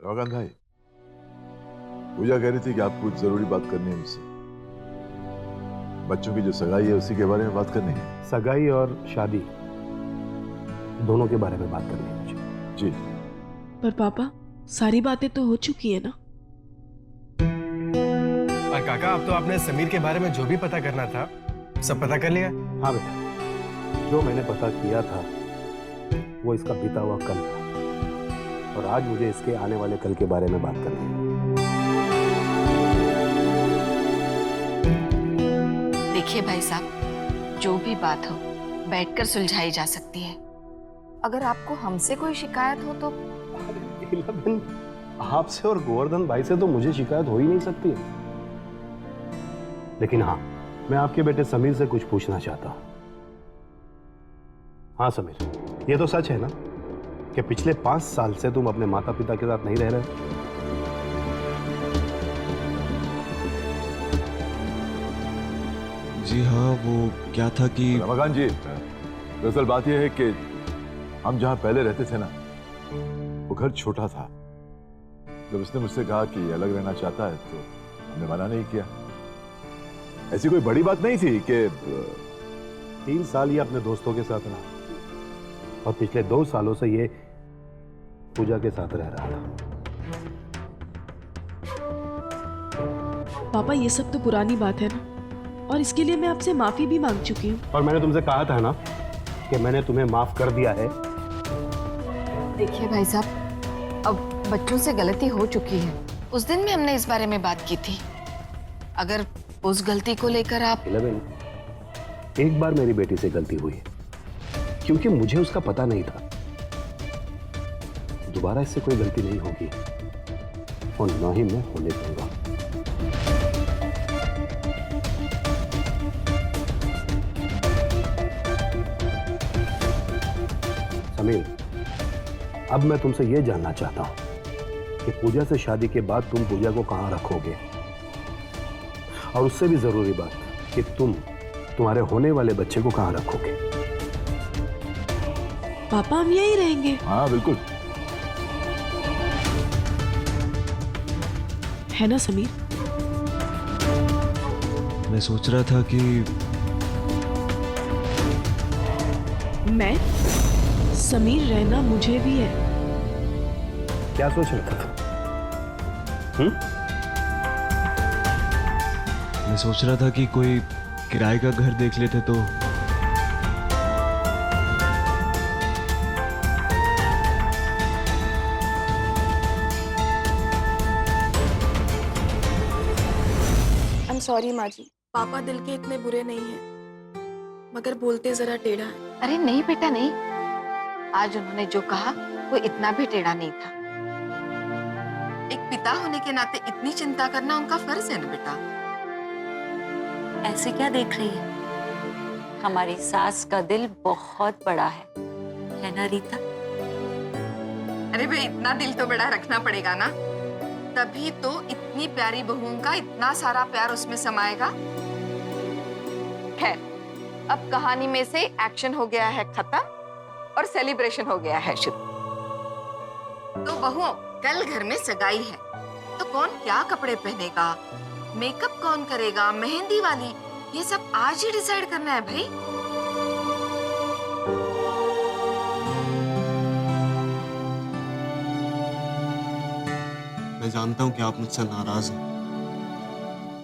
रमाकांत भाई, पूजा कह रही थी कि आपको कुछ जरूरी बात करनी है मुझसे। बच्चों की जो सगाई है उसी के बारे में बात करनी है। सगाई और शादी दोनों के बारे में बात करनी है मुझे। जी। पर पापा, सारी बातें तो हो चुकी है ना। और काका, अब तो आपने समीर के बारे में जो भी पता करना था सब पता कर लिया? हाँ बेटा, जो मैंने पता किया था वो इसका बीता हुआ कल था, और आज मुझे इसके आने वाले कल के बारे में बात करनी है। देखिए भाई साहब, जो भी बात हो बैठकर सुलझाई जा सकती है। अगर आपको हमसे कोई शिकायत हो तो? आपसे और गोवर्धन भाई से तो मुझे शिकायत हो ही नहीं सकती, लेकिन हाँ, मैं आपके बेटे समीर से कुछ पूछना चाहता हूं। हाँ समीर, ये तो सच है ना कि पिछले 5 साल से तुम अपने माता पिता के साथ नहीं रह रहे? जी हाँ, वो क्या था कि रमाकांत जी, दरअसल बात यह है कि हम जहां पहले रहते थे ना, वो घर छोटा था। जब उसने मुझसे कहा कि अलग रहना चाहता है तो हमने मना नहीं किया। ऐसी कोई बड़ी बात नहीं थी कि 3 साल ये अपने दोस्तों के साथ रहा, और पिछले 2 सालों से ये पूजा के साथ रह रहा था। पापा, ये सब तो पुरानी बात है ना, और इसके लिए मैं आपसे माफी भी मांग चुकी हूँ। और मैंने तुमसे कहा था ना कि मैंने तुम्हें माफ कर दिया है। देखिए भाई साहब, अब बच्चों से गलती हो चुकी है। उस दिन भी हमने इस बारे में बात की थी। अगर उस गलती को लेकर आप... एक बार मेरी बेटी से गलती हुई, क्योंकि मुझे उसका पता नहीं था। दोबारा इससे कोई गलती नहीं होगी, और ना ही मैं होने दूंगा। समीर, अब मैं तुमसे यह जानना चाहता हूं कि पूजा से शादी के बाद तुम पूजा को कहां रखोगे, और उससे भी जरूरी बात कि तुम्हारे होने वाले बच्चे को कहां रखोगे। पापा, हम यहीं रहेंगे। हाँ बिल्कुल। है ना समीर? मैं सोच रहा था कि मैं समीर रहना मुझे भी है। क्या सोच रहा था? मैं सोच रहा था कि कोई किराए का घर देख लेते तो। सॉरी माँ जी, पापा दिल के इतने बुरे नहीं हैं, मगर बोलते जरा टेढ़ा है। अरे नहीं बेटा नहीं, आज उन्होंने जो कहा वो इतना भी टेढ़ा नहीं था। एक पिता होने के नाते इतनी चिंता करना उनका फर्ज है ना बेटा। ऐसे क्या देख रही है? हमारी सास का दिल बहुत बड़ा है ना रीता? अरे भाई, इतना दिल तो बड़ा रखना पड़ेगा ना, तभी तो इतनी प्यारी बहुओं का इतना सारा प्यार उसमें समाएगा। खैर, अब कहानी में से एक्शन हो गया है खत्म और सेलिब्रेशन हो गया है शुरू। तो बहुओं, कल घर में सगाई है, तो कौन क्या कपड़े पहनेगा, मेकअप कौन करेगा, मेहंदी वाली, ये सब आज ही डिसाइड करना है भाई। मैं जानता हूँ कि आप मुझसे नाराज हैं,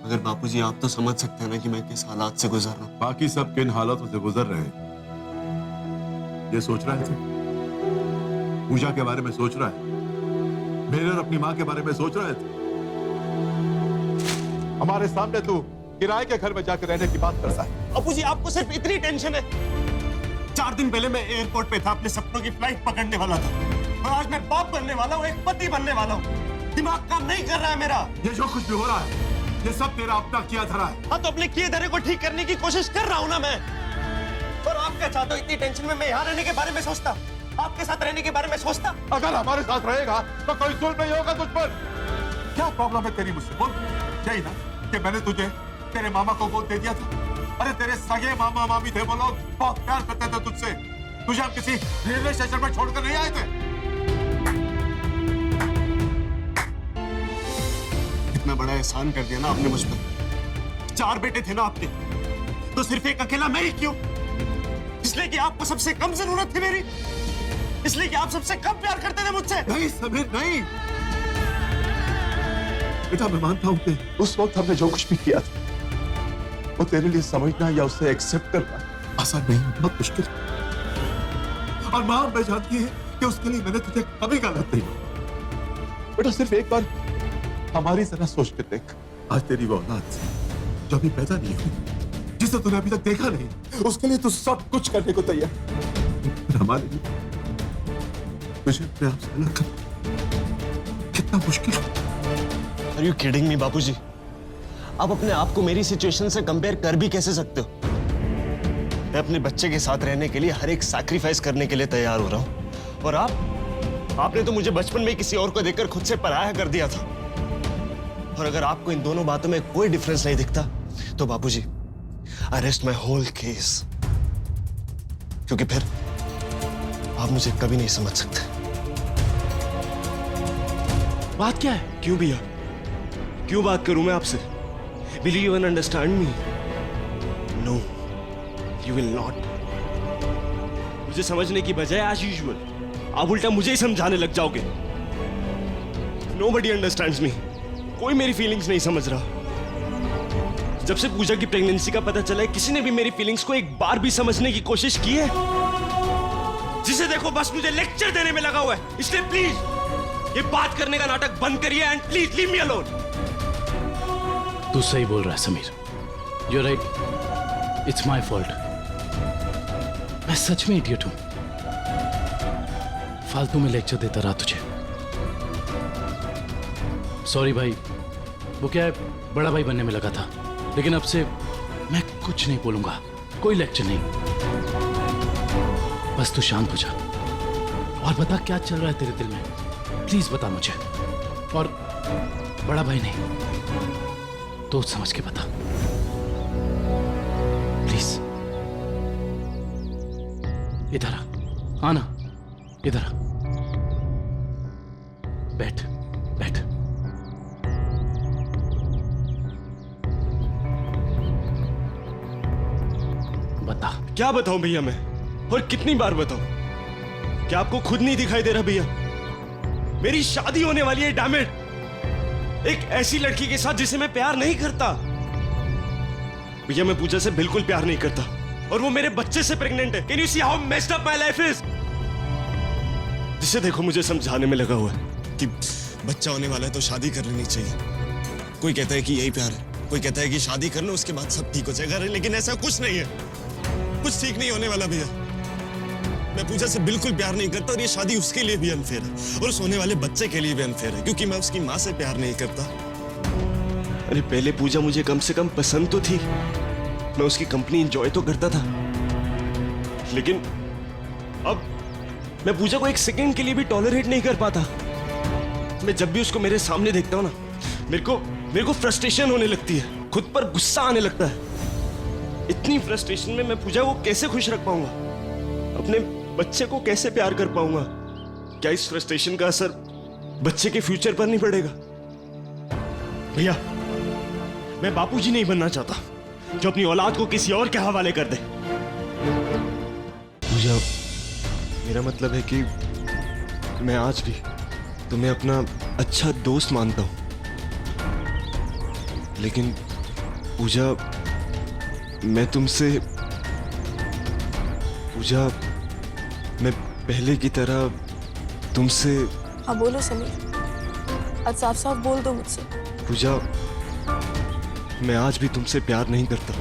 मगर बापूजी आप तो समझ सकते हैं ना कि मैं किस हालात से गुजर रहा हूँ। बाकी सब किन हालातों से गुजर रहे हैं ये सोच रहे थे? पूजा के बारे में सोच रहा है, मेरे और अपनी माँ के बारे में सोच रहे थे। हमारे सामने तू किराए के घर में जाकर रहने की बात करता है। बापूजी, आपको सिर्फ इतनी टेंशन है? 4 दिन पहले मैं एयरपोर्ट पे था, अपने सपनों की फ्लाइट पकड़ने वाला था, और आज मैं बाप बनने वाला हूँ, एक पति बनने वाला हूँ। दिमाग काम नहीं कर रहा है मेरा। ये जो कुछ भी हो रहा है ये सब तेरा अपना किया धरा है। हाँ, तो अपने किए धरे को ठीक करने की कोशिश कर रहा हूँ ना मैं। और आप क्या चाहते हो? इतनी टेंशन में मैं यहाँ रहने के बारे में सोचता, आपके साथ रहने के बारे में सोचता। अगर हमारे साथ रहेगा तो कोई जुल्म नहीं होगा तुझ पर। क्या प्रॉब्लम है तेरी मुझसे? बोल। यही ना कि मैंने तुझे तेरे मामा को गोद दे दिया था। अरे तेरे सगे मामा मामी थे, वो लोग बहुत प्यार करते थे तुझसे। तुझे हम किसी रेलवे स्टेशन पर छोड़कर नहीं आए थे। कितना बड़ा एहसान कर दिया ना आपने मुझ पर। 4 बेटे थे ना आपके, तो सिर्फ एक अकेला मैं ही क्यों? इसलिए कि आपको सबसे कम जरूरत थी मेरी? इसलिए कि आप सबसे कम प्यार करते थे मुझसे? नहीं समीर नहीं। बेटा मैं मानता हूं कि उस वक्त हमने जो कुछ भी किया था वो तेरे लिए समझना या उसे एक्सेप्ट करना आसान नहीं, बहुत मुश्किल। और मां मैं जानती है कि उसके लिए मैंने तुझे कभी गलत नहीं। बेटा सिर्फ एक बार हमारी जरा सोच के देख, आज तेरी वो औलाद जो अभी पैदा नहीं हुई, जिसे तूने अभी तक देखा नहीं, उसके लिए तू सब कुछ करने को तैयार। पर हमारे लिए मुझे अपने आप से अलग करना कितना मुश्किल है। Are you kidding me, बापूजी? आप अपने आप को मेरी सिचुएशन से कंपेयर कर भी कैसे सकते हो? मैं अपने बच्चे के साथ रहने के लिए हर एक सैक्रिफाइस करने के लिए तैयार हो रहा हूं, और आपने तो मुझे बचपन में किसी और को देखकर खुद से पराया कर दिया था। और अगर आपको इन दोनों बातों में कोई डिफरेंस नहीं दिखता तो Bapuji, I rest my whole case, क्योंकि फिर आप मुझे कभी नहीं समझ सकते। बात क्या है? क्यों भैया, क्यों बात करूं मैं आपसे? Will you even understand me? No, you will not. मुझे समझने की बजाय एज यूजुअल आप उल्टा मुझे ही समझाने लग जाओगे। Nobody understands me. कोई मेरी फीलिंग्स नहीं समझ रहा। जब से पूजा की प्रेगनेंसी का पता चला है, किसी ने भी मेरी फीलिंग्स को एक बार भी समझने की कोशिश की है? जिसे देखो बस मुझे लेक्चर देने में लगा हुआ है। इसलिए प्लीज ये बात करने का नाटक बंद करिए and please leave me alone. तू सही बोल रहा है Sameer, you right, it's my fault. मैं सच में इडियट हूं, फालतू में लेक्चर देता रहा तुझे। सॉरी भाई, वो क्या है, बड़ा भाई बनने में लगा था, लेकिन अब से मैं कुछ नहीं बोलूंगा, कोई लेक्चर नहीं। बस तू शांत हो जा और बता क्या चल रहा है तेरे दिल में, प्लीज बता मुझे। और बड़ा भाई नहीं, दोस्त समझ के बता प्लीज। इधर आ, आना इधर आ, बैठ बैठ। बता। क्या बताऊं भैया मैं, और कितनी बार बताऊं? क्या आपको खुद नहीं दिखाई दे रहा भैया? मेरी शादी होने वाली है, डैम इट, एक ऐसी लड़की के साथ जिसे मैं प्यार नहीं करता। भैया मैं पूजा से बिल्कुल प्यार नहीं करता, और वो मेरे बच्चे से प्रेग्नेंट है। Can you see how messed up my life is? जिसे देखो मुझे समझाने में लगा हुआ है कि बच्चा होने वाला है तो शादी कर लेनी चाहिए। कोई कहता है कि यही प्यार है, कोई कहता है कि शादी कर लो उसके बाद सब ठीक हो जाएगा, लेकिन ऐसा कुछ नहीं है, कुछ ठीक नहीं होने वाला भैया। मैं पूजा से बिल्कुल प्यार नहीं करता, और ये शादी उसके लिए भी अनफेयर है, और उस होने वाले बच्चे के लिए भी अनफेयर है, क्योंकि मैं उसकी माँ से प्यार नहीं करता। अरे पहले पूजा मुझे कम से कम पसंद तो थी, मैं उसकी कंपनी एंजॉय तो करता था, लेकिन अब मैं पूजा को एक सेकंड के लिए भी टॉलरेट नहीं कर पाता। मैं जब भी उसको मेरे सामने देखता हूं ना, मेरे को फ्रस्ट्रेशन होने लगती है, खुद पर गुस्सा आने लगता है। इतनी फ्रस्ट्रेशन में मैं पूजा को कैसे खुश रख पाऊंगा, अपने बच्चे को कैसे प्यार कर पाऊंगा? क्या इस फ्रस्ट्रेशन का असर बच्चे के फ्यूचर पर नहीं पड़ेगा? भैया मैं बापूजी नहीं बनना चाहता जो अपनी औलाद को किसी और के हवाले कर दे। पूजा, मेरा मतलब है कि मैं आज भी तुम्हें अपना अच्छा दोस्त मानता हूं, लेकिन पूजा मैं पहले की तरह तुमसे। हाँ बोलो समीर, आज साफ साफ बोल दो मुझसे। पूजा मैं आज भी तुमसे प्यार नहीं करता।